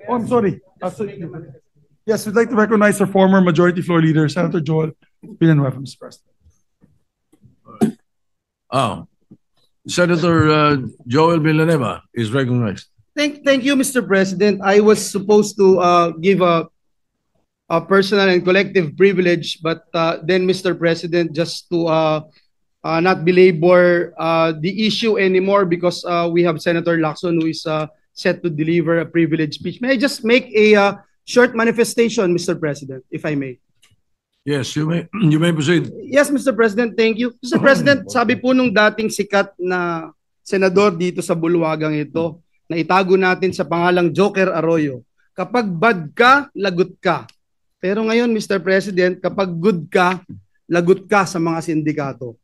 Oh, I'm sorry. Yes, we'd like to recognize our former Majority Floor Leader, Senator Joel Villanueva, Mr. President. Senator Joel Villanueva is recognized. Thank you, Mr. President. I was supposed to give a personal and collective privilege, but then, Mr. President, just to not belabor the issue anymore, because we have Senator Lacson who is set to deliver a privilege speech. May I just make a short manifestation, Mr. President, if I may? Yes, you may proceed. Yes, Mr. President, thank you. Mr. President, sabi po nung dating sikat na senador dito sa bulwagang ito, na itago natin sa pangalang Joker Arroyo, kapag bad ka, lagot ka. Pero ngayon, Mr. President, kapag good ka, lagot ka sa mga sindikato.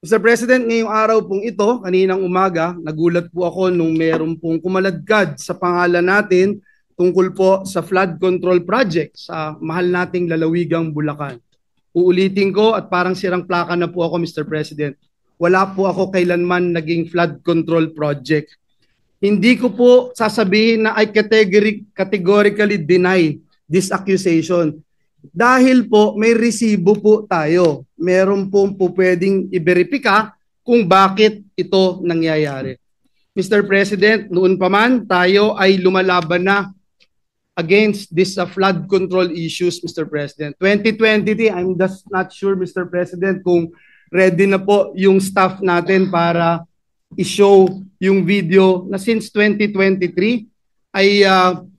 Mr. President, ngayong araw pong ito, kaninang umaga, nagulat po ako nung meron pong kumaladkad sa pangalan natin tungkol po sa flood control project sa mahal nating lalawigang Bulacan. Uulitin ko at parang sirang plaka na po ako, Mr. President. Wala po ako kailanman naging flood control project. Hindi ko po sasabihin na I categorically deny this accusation. Dahil po may resibo po tayo. Meron po pwedeng i-verifika kung bakit ito nangyayari. Mr. President, noon pa man tayo ay lumalaban na against this flood control issues, Mr. President. 2023, I'm just not sure, Mr. President, kung ready na po yung staff natin para i-show yung video na since 2023 ay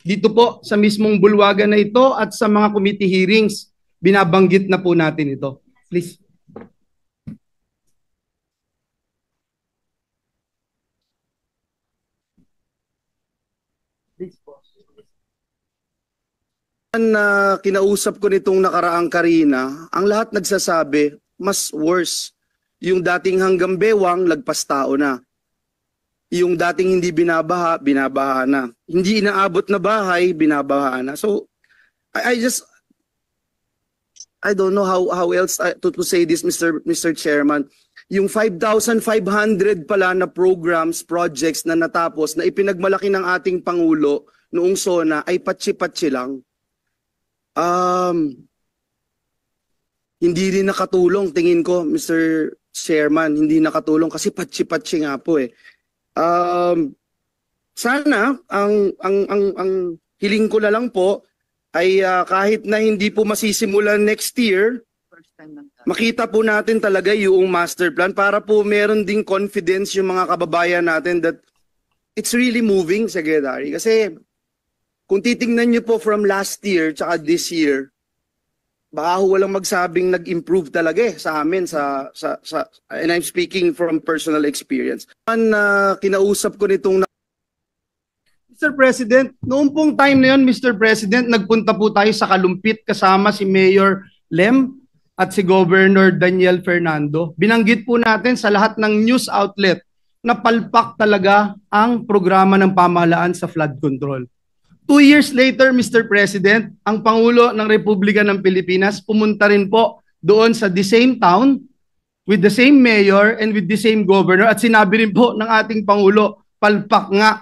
dito po sa mismong bulwagan na ito at sa mga committee hearings, binabanggit na po natin ito. Please. Please po. Na kinausap ko nitong nakaraang Karina, ang lahat nagsasabi, mas worse. Yung dating hanggang bewang, lagpas tao na. Yung dating hindi binabaha, binabaha na. Hindi inaabot na bahay, binabaha na. So, I don't know how else to say this, Mr. Chairman. Yung 5,500 pala na programs, projects na natapos, na ipinagmalaki ng ating Pangulo noong SONA ay patsi-patsi lang. Hindi rin nakatulong, tingin ko, Mr. Chairman, hindi nakatulong kasi patsi-patsi nga po eh. Sana ang hiling ko na lang po ay kahit na hindi po masisimulan next year, makita po natin talaga yung master plan para po meron ding confidence yung mga kababayan natin that it's really moving, Secretary. Kasi kung titingnan nyo po from last year tsaka this year, baka walang magsabing nag-improve talaga sa amin and I'm speaking from personal experience. Kinausap ko nitong Mr. President, noong pong time na yun, Mr. President, nagpunta po tayo sa Kalumpit kasama si Mayor Lem at si Governor Daniel Fernando. Binanggit po natin sa lahat ng news outlet na palpak talaga ang programa ng pamahalaan sa flood control. 2 years later, Mr. President, ang Pangulo ng Republika ng Pilipinas pumunta rin po doon sa the same town with the same mayor and with the same governor at sinabi rin po ng ating Pangulo, palpak nga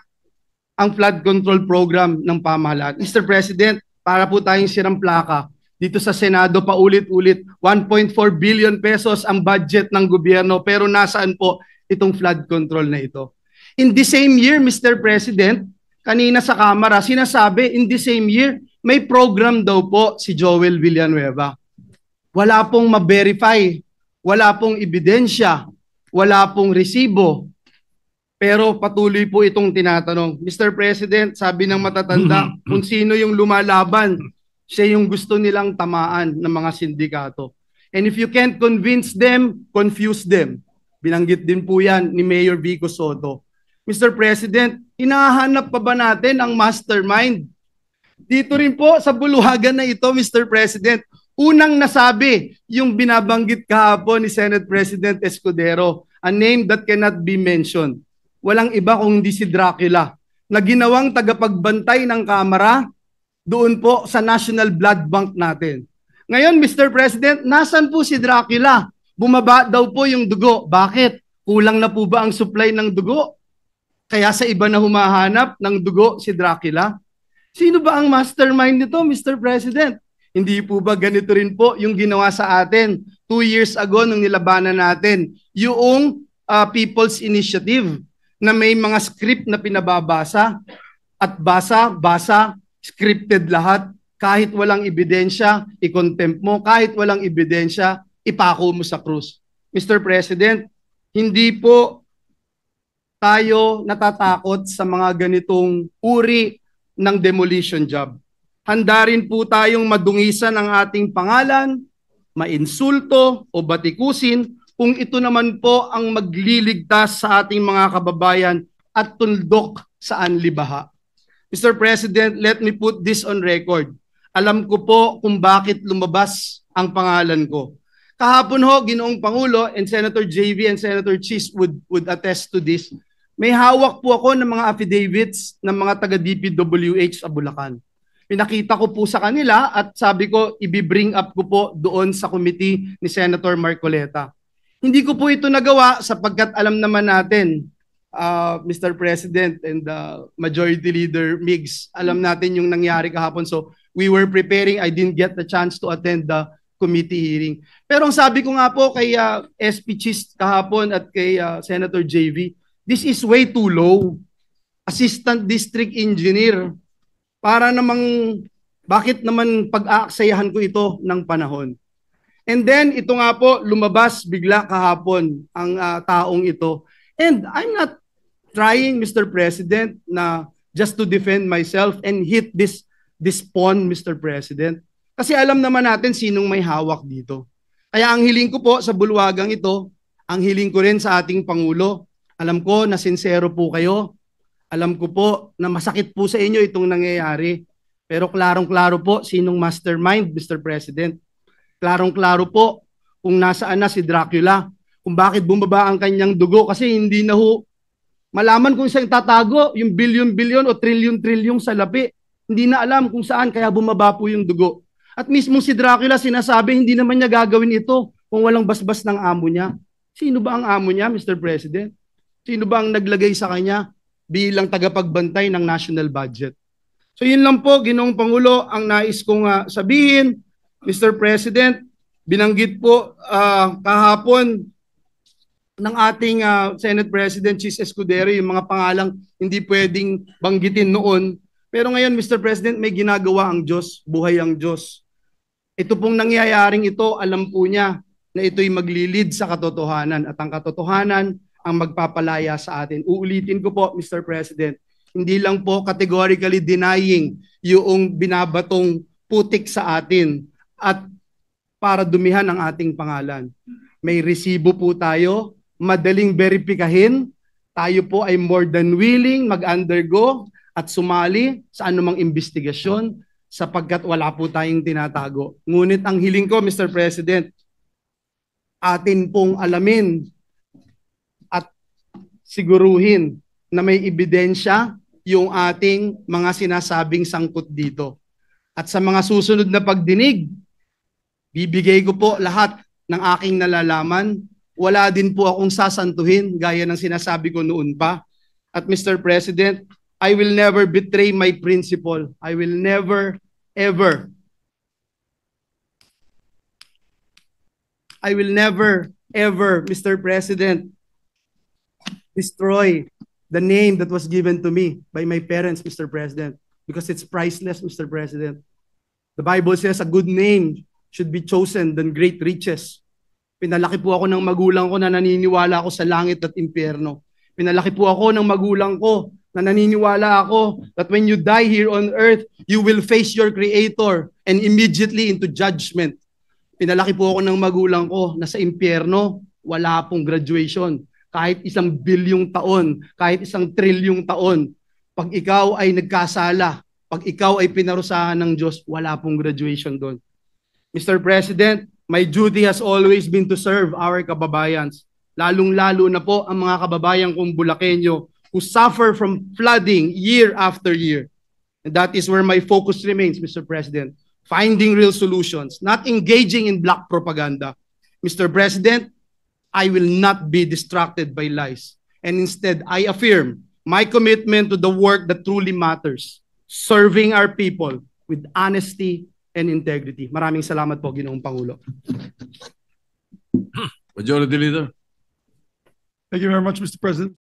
ang flood control program ng pamahalaan. Mr. President, para po tayong sirang plaka, dito sa Senado paulit-ulit, 1.4 billion pesos ang budget ng gobyerno pero nasaan po itong flood control na ito? In the same year, Mr. President, kanina sa Kamara, sinasabi in the same year, may program daw po si Joel Villanueva. Wala pong ma-verify, wala pong ebidensya, wala pong resibo. Pero patuloy po itong tinatanong. Mr. President, sabi ng matatanda, kung sino yung lumalaban, siya yung gusto nilang tamaan ng mga sindikato. And if you can't convince them, confuse them. Binanggit din po yan ni Mayor Vico Soto. Mr. President, hinahanap pa ba natin ang mastermind? Dito rin po sa bulwagan na ito, Mr. President, unang nasabi yung binabanggit kahapon ni Senate President Escudero, a name that cannot be mentioned. Walang iba kung hindi si Dracula, na ginawang tagapagbantay ng Kamara doon po sa National Blood Bank natin. Ngayon, Mr. President, nasan po si Dracula? Bumaba daw po yung dugo. Bakit? Kulang na po ba ang supply ng dugo? Kaya sa iba na humahanap ng dugo si Dracula. Sino ba ang mastermind nito, Mr. President? Hindi po ba ganito rin po yung ginawa sa atin 2 years ago nung nilabanan natin yung People's Initiative na may mga script na pinababasa at basa, scripted lahat. Kahit walang ebidensya, i-contempt mo. Kahit walang ebidensya, ipako mo sa krus. Mr. President, hindi po tayo natatakot sa mga ganitong uri ng demolition job. Handa rin po tayong madungisan ang ating pangalan, mainsulto o batikusin kung ito naman po ang magliligtas sa ating mga kababayan at tuldok sa anlibaha. Mr. President, let me put this on record. Alam ko po kung bakit lumabas ang pangalan ko. Kahapon ho, Ginoong Pangulo, and Senator JV and Senator Chis would attest to this. May hawak po ako ng mga affidavits ng mga taga-DPWH sa Bulacan. Pinakita ko po sa kanila at sabi ko, i-bring up ko po doon sa committee ni Senator Marcoleta. Hindi ko po ito nagawa sapagkat alam naman natin, Mr. President and Majority Leader Migs, alam natin yung nangyari kahapon. So we were preparing, I didn't get the chance to attend the committee hearing. Pero ang sabi ko nga po kay SP Chis kahapon at kay Senator JV, this is way too low. Assistant District Engineer. Para namang, bakit naman pag-aaksayahan ko ito ng panahon? And then, ito nga po, lumabas bigla kahapon ang taong ito. And I'm not trying, Mr. President, na just to defend myself and hit this pawn, Mr. President. Kasi alam naman natin sinong may hawak dito. Kaya ang hiling ko po sa bulwagang ito, ang hiling ko rin sa ating Pangulo, alam ko na sincero po kayo. Alam ko po na masakit po sa inyo itong nangyayari. Pero klarong-klaro po sinong mastermind, Mr. President. Klarong-klaro po kung nasaan na si Dracula. Kung bakit bumaba ang kanyang dugo. Kasi hindi na ho malaman kung saan tatago yung bilyon-bilyon o trilyon-trilyon sa lapi. Hindi na alam kung saan kaya bumaba po yung dugo. At mismo si Dracula sinasabi hindi naman niya gagawin ito kung walang basbas ng amo niya. Sino ba ang amo niya, Mr. President? Sino ba ang naglagay sa kanya bilang tagapagbantay ng national budget? So yun lang po, Ginoong Pangulo, ang nais kong sabihin. Mr. President, binanggit po kahapon ng ating Senate President Chis Escudero yung mga pangalang hindi pwedeng banggitin noon. Pero ngayon, Mr. President, may ginagawa ang Diyos, buhay ang Diyos. Ito pong nangyayaring ito, alam po niya na ito'y maglilid sa katotohanan at ang katotohanan ang magpapalaya sa atin. Uulitin ko po, Mr. President, hindi lang po categorically denying yung binabatong putik sa atin at para dumihan ang ating pangalan. May resibo po tayo, madaling verifikahin, tayo po ay more than willing mag-undergo at sumali sa anumang investigasyon sapagkat wala po tayong tinatago. Ngunit ang hiling ko, Mr. President, atin pong alamin at siguruhin na may ebidensya yung ating mga sinasabing sangkot dito. At sa mga susunod na pagdinig, bibigay ko po lahat ng aking nalalaman. Wala din po akong sasantuhin gaya ng sinasabi ko noon pa. At Mr. President, I will never betray my principle. I will never, ever, Mr. President, destroy the name that was given to me by my parents, Mr. President, because it's priceless, Mr. President. The Bible says a good name should be chosen than great riches. Pinalaki po ako ng magulang ko na naniniwala ako sa langit at impyerno. Pinalaki po ako ng magulang ko na naniniwala ako that when you die here on earth, you will face your Creator and immediately into judgment. Pinalaki po ako ng magulang ko na sa impyerno, wala pong graduation. Kahit 1 bilyong taon, kahit 1 trilyong taon, pag ikaw ay nagkasala, pag ikaw ay pinarusahan ng Diyos, wala pong graduation doon. Mr. President, my duty has always been to serve our kababayans. Lalong-lalo na po ang mga kababayan kong Bulakenyo who suffer from flooding year after year. And that is where my focus remains, Mr. President. Finding real solutions, not engaging in black propaganda. Mr. President, I will not be distracted by lies. And instead, I affirm my commitment to the work that truly matters. serving our people with honesty and integrity. Maraming salamat po, Ginoong Pangulo. Majority Leader. Thank you very much, Mr. President.